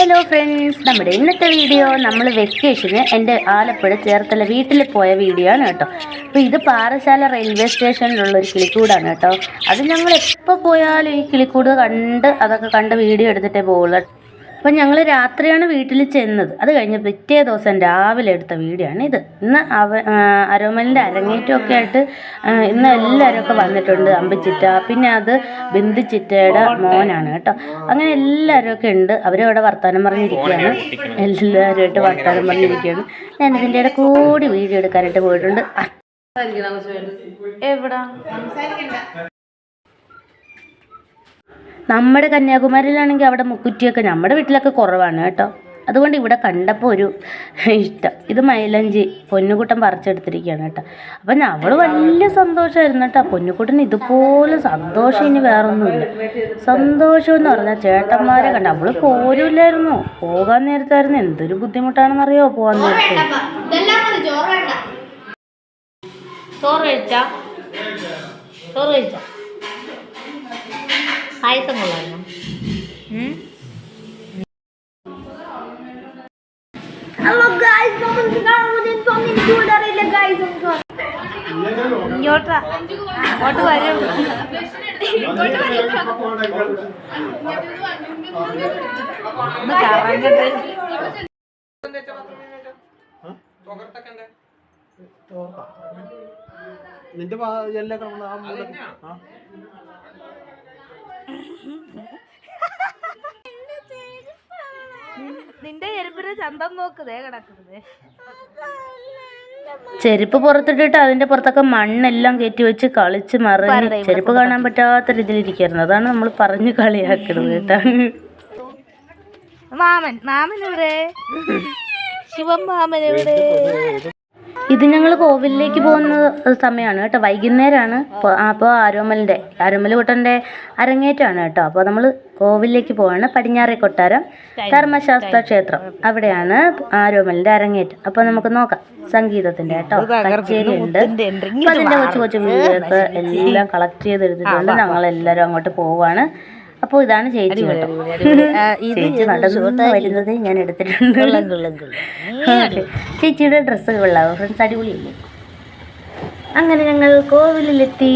Hello friends, നമ്മുടെ ഇന്നത്തെ video നമ്മൾ വെക്കേഷന് എൻ്റെ ആലപ്പുഴ ചേർത്തല വീട്ടിൽ പോയ വീഡിയോ ആണ് കേട്ടോ. അപ്പോൾ ഇത് പാറശാല റെയിൽവേ സ്റ്റേഷനിലുള്ളൊരു കിളിക്കൂടാണ് കേട്ടോ. അത് ഞങ്ങൾ എപ്പോൾ പോയാലും ഈ കിളിക്കൂട് അതൊക്കെ കണ്ട് വീഡിയോ എടുത്തിട്ടേ പോകുള്ളൂ. അപ്പം ഞങ്ങൾ രാത്രിയാണ് വീട്ടിൽ ചെന്നത്. അത് കഴിഞ്ഞ് പിറ്റേ ദിവസം രാവിലെ എടുത്ത വീഡിയോ ആണ് ഇത്. ഇന്ന് അരോമലിൻ്റെ അരങ്ങേറ്റമൊക്കെ ആയിട്ട് ഇന്ന് എല്ലാവരും വന്നിട്ടുണ്ട്. അമ്പിച്ചിറ്റ, പിന്നെ അത് ബിന്ദുച്ചിറ്റയുടെ മോനാണ് കേട്ടോ. അങ്ങനെ എല്ലാവരും ഉണ്ട്. അവരവിടെ വർത്തമാനം പറഞ്ഞിരിക്കുകയാണ്. എല്ലാവരുമായിട്ട് വർത്തമാനം പറഞ്ഞിരിക്കുകയാണ്. ഞാനിതിൻ്റെ ഇടയിൽ കൂടി വീഡിയോ എടുക്കാനായിട്ട് പോയിട്ടുണ്ട്. എവിടാ നമ്മുടെ കന്യാകുമാരിയിലാണെങ്കിൽ അവിടെ മുക്കുറ്റിയൊക്കെ നമ്മുടെ വീട്ടിലൊക്കെ കുറവാണ് കേട്ടോ. അതുകൊണ്ട് ഇവിടെ കണ്ടപ്പോൾ ഒരു ഇഷ്ടം. ഇത് മൈലഞ്ചി പൊന്നുകുട്ടൻ പറിച്ചെടുത്തിരിക്കുകയാണ് കേട്ടോ. അപ്പം അവൾ വലിയ സന്തോഷമായിരുന്നു കേട്ടോ. പൊന്നുകുട്ടന് ഇതുപോലെ സന്തോഷം ഇനി വേറൊന്നുമില്ല. സന്തോഷം എന്ന് പറഞ്ഞാൽ ചേട്ടന്മാരെ കണ്ട അവൾ പോരില്ലായിരുന്നു. പോകാൻ നേരത്തായിരുന്നു എന്തൊരു ബുദ്ധിമുട്ടാണെന്നറിയോ പോകാൻ നേരത്തെ. ചോറ് കഴിച്ച പായസം കൊള്ളായിരുന്നു. ഹലോ ഗൈസ്, ഇങ്ങോട്ട് വരും. നിന്റെ നിന്റെ ചെരുപ്പിന് ചന്തം നോക്കുന്നേ കിടക്കുന്നത്. ചെരുപ്പ് പുറത്തിട്ടിട്ട് അതിന്റെ പുറത്തൊക്കെ മണ്ണെല്ലാം കയറ്റി വെച്ച് കളിച്ച് മറിഞ്ഞ് ചെരുപ്പ് കാണാൻ പറ്റാത്ത രീതിയിലിരിക്കുന്നു. അതാണ് നമ്മൾ പറഞ്ഞു കളിയാക്കുന്നത് കേട്ടാ. മാമൻ എവിടെ? ശിവൻ മാമൻ എവിടെ? ഇത് ഞങ്ങൾ കോവിലിലേക്ക് പോകുന്ന സമയമാണ് കേട്ടോ. വൈകുന്നേരമാണ്. അപ്പോൾ ആരോമൽ കുട്ടൻ്റെ അരങ്ങേറ്റമാണ് കേട്ടോ. അപ്പോൾ നമ്മൾ കോവിലിലേക്ക് പോവാണ്. പടിഞ്ഞാറേ കൊട്ടാരം ധർമ്മശാസ്ത്ര ക്ഷേത്രം, അവിടെയാണ് ആരോമലിൻ്റെ അരങ്ങേറ്റം. അപ്പോൾ നമുക്ക് നോക്കാം സംഗീതത്തിൻ്റെ കേട്ടോ. കച്ചേരി ഉണ്ട്. അപ്പോൾ അതിൻ്റെ കൊച്ചു വീഡിയോസ് എല്ലാം കളക്ട് ചെയ്തെടുത്തിട്ടുണ്ട്. ഞങ്ങളെല്ലാവരും അങ്ങോട്ട് പോവാണ്. അപ്പോൾ ഇതാണ് ചേച്ചി കേട്ടോ. ചേച്ചി നടന്നു വരുന്നത് ഞാൻ എടുത്തിട്ടുണ്ട്. ചേച്ചിയുടെ ഡ്രസ്സ് കൊള്ളാവോ ഫ്രണ്ട്സ്? അടിപൊളിയല്ലേ? അങ്ങനെ ഞങ്ങൾ കോവിലിലെത്തി.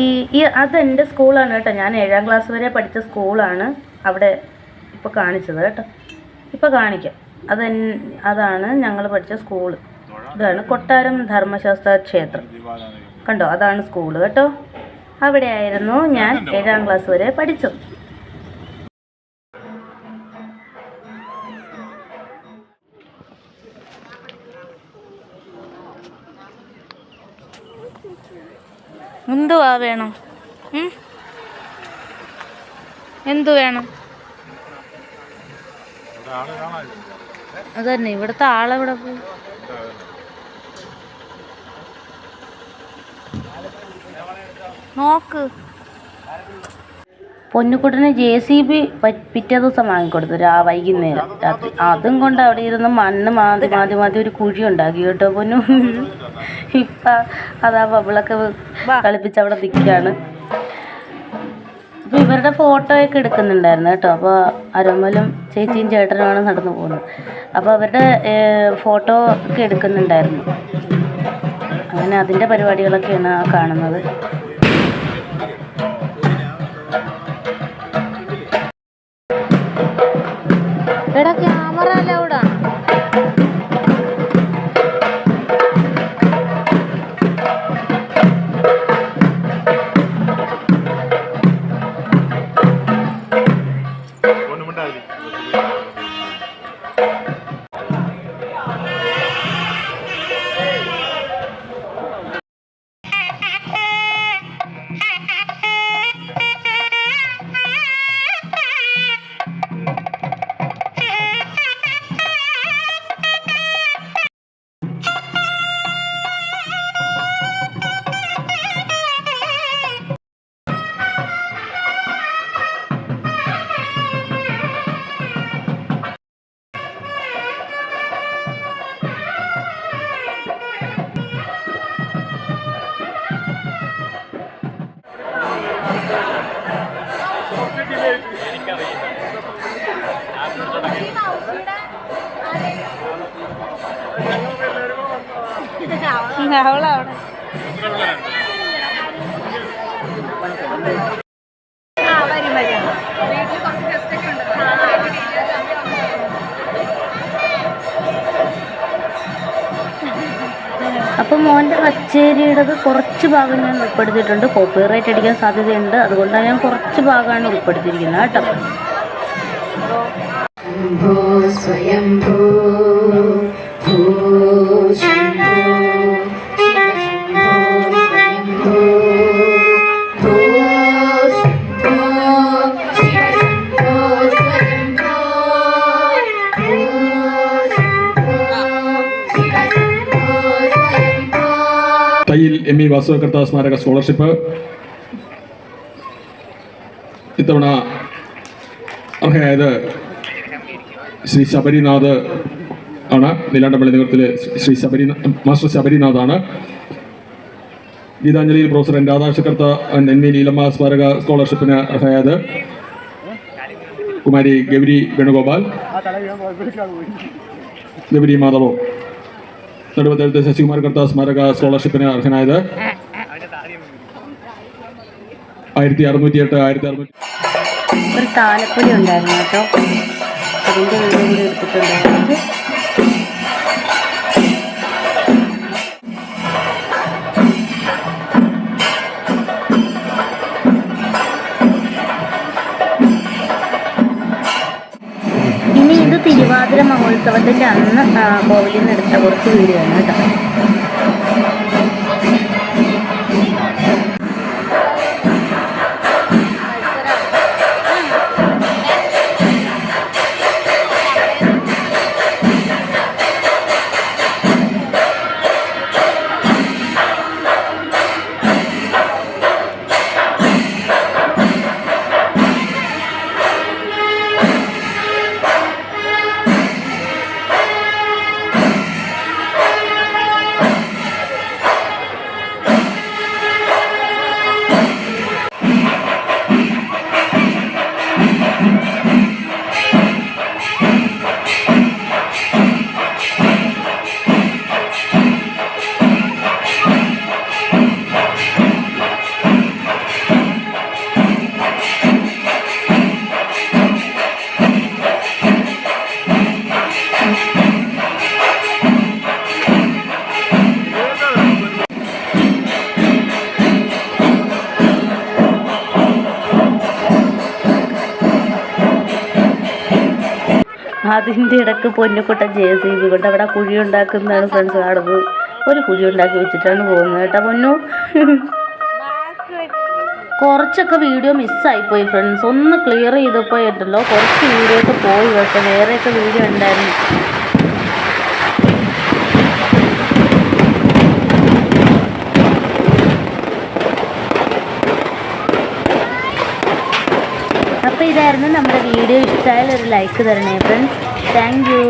അതെൻ്റെ സ്കൂളാണ് കേട്ടോ. ഞാൻ 7ാം ക്ലാസ് വരെ പഠിച്ച സ്കൂളാണ് അവിടെ ഇപ്പോൾ കാണിച്ചത് കേട്ടോ. ഇപ്പോൾ കാണിക്കാം. അതാണ് ഞങ്ങൾ പഠിച്ച സ്കൂള്. ഇതാണ് കൊട്ടാരം ധർമ്മശാസ്ത്ര ക്ഷേത്രം കണ്ടോ. അതാണ് സ്കൂള് കേട്ടോ. അവിടെയായിരുന്നു ഞാൻ 7ാം ക്ലാസ് വരെ പഠിച്ചത്. എന്തുവാ വേണം? എന്തു വേണം? അതന്നെ, ഇവിടുത്തെ ആളെവിടെ പോയി? നോക്ക്. പൊന്നുകുട്ടന് JCB പിറ്റേ ദിവസം വാങ്ങിക്കൊടുത്തു വൈകുന്നേരം രാത്രി. അതും കൊണ്ട് അവിടെ ഇരുന്ന് മണ്ണ് മാതി ഒരു കുഴി ഉണ്ടാക്കി കേട്ടോ പൊന്നു. ഇപ്പം അതാ ബബിളൊക്കെ കളിപ്പിച്ച് അവിടെ നിൽക്കുകയാണ്. അപ്പോൾ ഇവരുടെ ഫോട്ടോയൊക്കെ എടുക്കുന്നുണ്ടായിരുന്നു കേട്ടോ. അപ്പോൾ അരോമലും ചേച്ചിയും ചേട്ടനുമാണ് നടന്നു പോകുന്നത്. അപ്പോൾ അവരുടെ ഫോട്ടോ ഒക്കെ എടുക്കുന്നുണ്ടായിരുന്നു. അങ്ങനെ അതിൻ്റെ പരിപാടികളൊക്കെയാണ് കാണുന്നത്. എടാ, ക്യാമറ ലൗഡാണ്. അവളവിടെ അപ്പം മോൻ്റെ കച്ചേരിയുടേത് കുറച്ച് ഭാഗം ഞാൻ ഉൾപ്പെടുത്തിയിട്ടുണ്ട്. കോപ്പിറൈറ്റ് അടിക്കാൻ സാധ്യതയുണ്ട്, അതുകൊണ്ടാണ് ഞാൻ കുറച്ച് ഭാഗമാണ് ഉൾപ്പെടുത്തിയിരിക്കുന്നത് കേട്ടോ. തയ്യിൽ എം ഇ വാസുദേവകർത്ത സ്മാരക സ്കോളർഷിപ്പ് ഇത്തവണ അർഹയായത് ശ്രീ ശബരിനാഥ് ആണ്. നീലാണ്ടപ്പള്ളി നഗരത്തിലെ ശ്രീ മാസ്റ്റർ ശബരിനാഥാണ്. ഗീതാഞ്ജലിയിൽ professor N Radhakrishnakartha N V Neelamma സ്മാരക സ്കോളർഷിപ്പിന് അർഹയായത് കുമാരി ഗൗരി വേണുഗോപാൽ, ഗൗരി മാധവോ. നെടുമ്പത്തൂരത്തെ ശശികുമാർ കർത്ത സ്മാരക സ്കോളർഷിപ്പിന് അർഹനായത് 1608 ഒരു താലപ്പൊലി ഉണ്ടായിരുന്നു കേട്ടോ, അതിൻ്റെ വീഡിയോ കൂടി എടുത്തിട്ടുണ്ടായിരുന്നു. ഇനി ഇത് തിരുവാതിര മഹോത്സവത്തിൻ്റെ അന്ന് കോവിലിൽ നിന്ന് എടുത്ത കുറച്ച് വീഡിയോ ആണ് കേട്ടോ. അതിൻ്റെ ഇടയ്ക്ക് പൊന്നുക്കുട്ടൻ JCB കൊണ്ട് അവിടെ കുഴി ഉണ്ടാക്കുന്നതാണ് ഫ്രണ്ട്സ് കാണുന്നത്. ഒരു കുഴി ഉണ്ടാക്കി വെച്ചിട്ടാണ് പോകുന്നത് കേട്ടോ പൊന്നു. കുറച്ചൊക്കെ വീഡിയോ മിസ്സായിപ്പോയി ഫ്രണ്ട്സ്, ഒന്ന് ക്ലിയർ ചെയ്തപ്പോൾ ഉണ്ടല്ലോ കുറച്ച് വീഡിയോ ഒക്കെ പോയി കേട്ടോ, വേറെയൊക്കെ വീഡിയോ ഉണ്ടായിരുന്നു. അപ്പോൾ ഇതായിരുന്നു നമ്മുടെ വീഡിയോ. ഇഷ്ടമായാൽ ഒരു ലൈക്ക് തരണേ ഫ്രണ്ട്സ്. Thank you.